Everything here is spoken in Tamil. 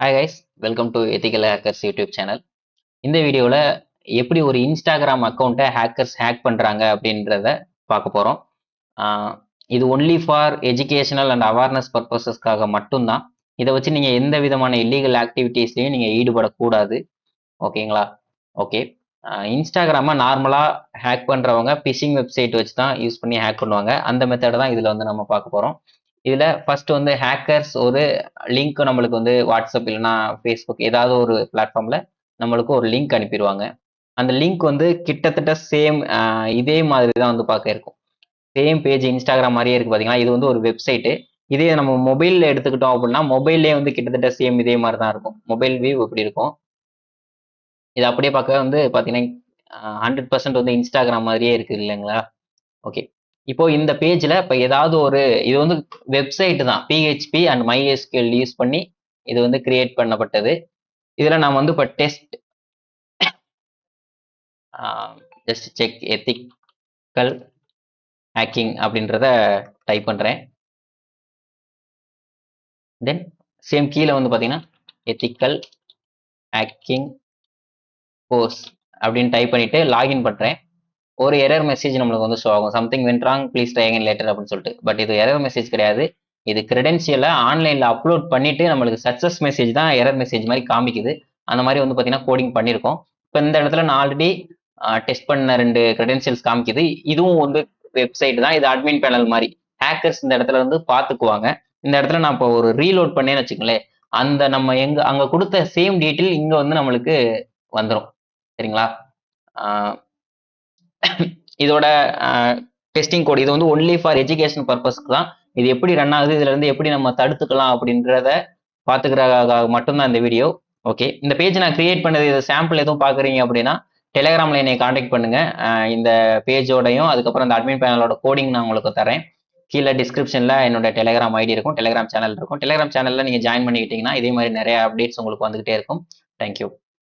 Hi guys, welcome to ethical hackers YouTube channel. இந்த வீடியோவில் எப்படி ஒரு இன்ஸ்டாகிராம் அக்கௌண்ட்டை ஹேக்கர்ஸ் ஹேக் பண்ணுறாங்க அப்படின்றத பார்க்க போகிறோம். இது only for educational and awareness பர்பஸஸ்க்காக மட்டும்தான். இதை வச்சு நீங்கள் எந்த விதமான இல்லீகல் ஆக்டிவிட்டீஸ்லையும் நீங்கள் ஈடுபடக்கூடாது. ஓகேங்களா? ஓகே. இன்ஸ்டாகிராமை நார்மலாக ஹேக் பண்ணுறவங்க பிஷிங் வெப்சைட் வச்சு தான் யூஸ் பண்ணி ஹேக் பண்ணுவாங்க. அந்த மெத்தடை தான் இதில் வந்து நம்ம பார்க்க போகிறோம். இதில் ஃபர்ஸ்ட் வந்து ஹேக்கர்ஸ் ஒரு லிங்க் நம்மளுக்கு வந்து வாட்ஸ்அப் இல்லைனா ஃபேஸ்புக் ஏதாவது ஒரு பிளாட்ஃபார்மில் நம்மளுக்கு ஒரு லிங்க் அனுப்பிடுவாங்க. அந்த லிங்க் வந்து கிட்டத்தட்ட சேம் இதே மாதிரி தான் வந்து பார்க்க இருக்கும். சேம் பேஜ் இன்ஸ்டாகிராம் மாதிரியே இருக்குது பார்த்தீங்களா? இது வந்து ஒரு வெப்சைட்டு. இதே நம்ம மொபைலில் எடுத்துக்கிட்டோம் அப்படின்னா மொபைல்லே வந்து கிட்டத்தட்ட சேம் இதே மாதிரி தான் இருக்கும். மொபைல் வியூ இப்படி இருக்கும். இது அப்படியே பார்க்க வந்து பார்த்தீங்கன்னா 100% வந்து இன்ஸ்டாகிராம் மாதிரியே இருக்குது இல்லைங்களா? ஓகே. இப்போ இந்த பேஜில் இப்போ ஏதாவது ஒரு இது வந்து வெப்சைட் தான், பிஹெச்பி அண்ட் MySQL யூஸ் பண்ணி இது வந்து கிரியேட் பண்ணப்பட்டது. இதில் நான் வந்து இப்போ ஜஸ்ட் செக் எத்திக்கல் ஹேக்கிங் அப்படின்றத டைப் பண்ணுறேன். தென் சேம் கீழே வந்து பார்த்தீங்கன்னா எத்திக்கல் ஹேக்கிங் கோர்ஸ் அப்படின்னு டைப் பண்ணிட்டு லாகின் பண்ணுறேன். ஒரு எரர் மெசேஜ் நம்மளுக்கு வந்து ஷோ ஆகும், something went wrong please try again later அப்படின்னு சொல்லிட்டு. பட் இது எரர் மெசேஜ் கிடையாது. இது கிரெடென்ஷியலை ஆன்லைனில் அப்லோட் பண்ணிட்டு நம்மளுக்கு சக்ஸஸ் மெசேஜ் தான் எரர் மெசேஜ் மாதிரி காமிக்குது. அந்த மாதிரி வந்து பார்த்தீங்கன்னா கோடிங் பண்ணியிருக்கோம். இப்போ இந்த இடத்துல நான் ஆல்ரெடி டெஸ்ட் பண்ண 2 கிரெடென்ஷியல்ஸ் காமிக்குது. இதுவும் வந்து வெப்சைட் தான். இது அட்மின் பேனல் மாதிரி. ஹேக்கர்ஸ் இந்த இடத்துல வந்து பார்த்துக்குவாங்க. இந்த இடத்துல நான் இப்போ ஒரு ரீலோட் பண்ணேன்னு வச்சுக்கங்களேன், அந்த நம்ம அங்கே கொடுத்த சேம் டீட்டெயில் இங்கே வந்து நம்மளுக்கு வந்துடும். சரிங்களா? இதோட டெஸ்டிங் கோட் இது வந்து ஒன்லி ஃபார் எஜுகேஷன் பர்பஸ்க்கு தான். இது எப்படி ரன் ஆகுது, இதுல இருந்து எப்படி நம்ம தடுத்துக்கலாம் அப்படின்றத பார்த்துக்கிறதுக்காக மட்டும்தான் இந்த வீடியோ. ஓகே. இந்த பேஜ் நான் கிரியேட் பண்ணது, இது சாம்பிள் எதுவும் பார்க்குறீங்க அப்படின்னா டெலிகிராமில் என்னை காண்டாக்ட் பண்ணுங்க. இந்த பேஜோடையும் அதுக்கப்புறம் இந்த அட்மின் பேனலோட கோடிங் நான் உங்களுக்கு தரேன். கீழே டிஸ்கிரிப்ஷனில் என்னோட டெலிகிராம் ஐடி இருக்கும், டெலிகிராம் சேனல் இருக்கும். டெலிகிராம் சேனலில் நீங்கள் ஜாயின் பண்ணிக்கிட்டீங்கன்னா இதே மாதிரி நிறைய அப்டேட்ஸ் உங்களுக்கு வந்துகிட்டே இருக்கும். தேங்க்யூ.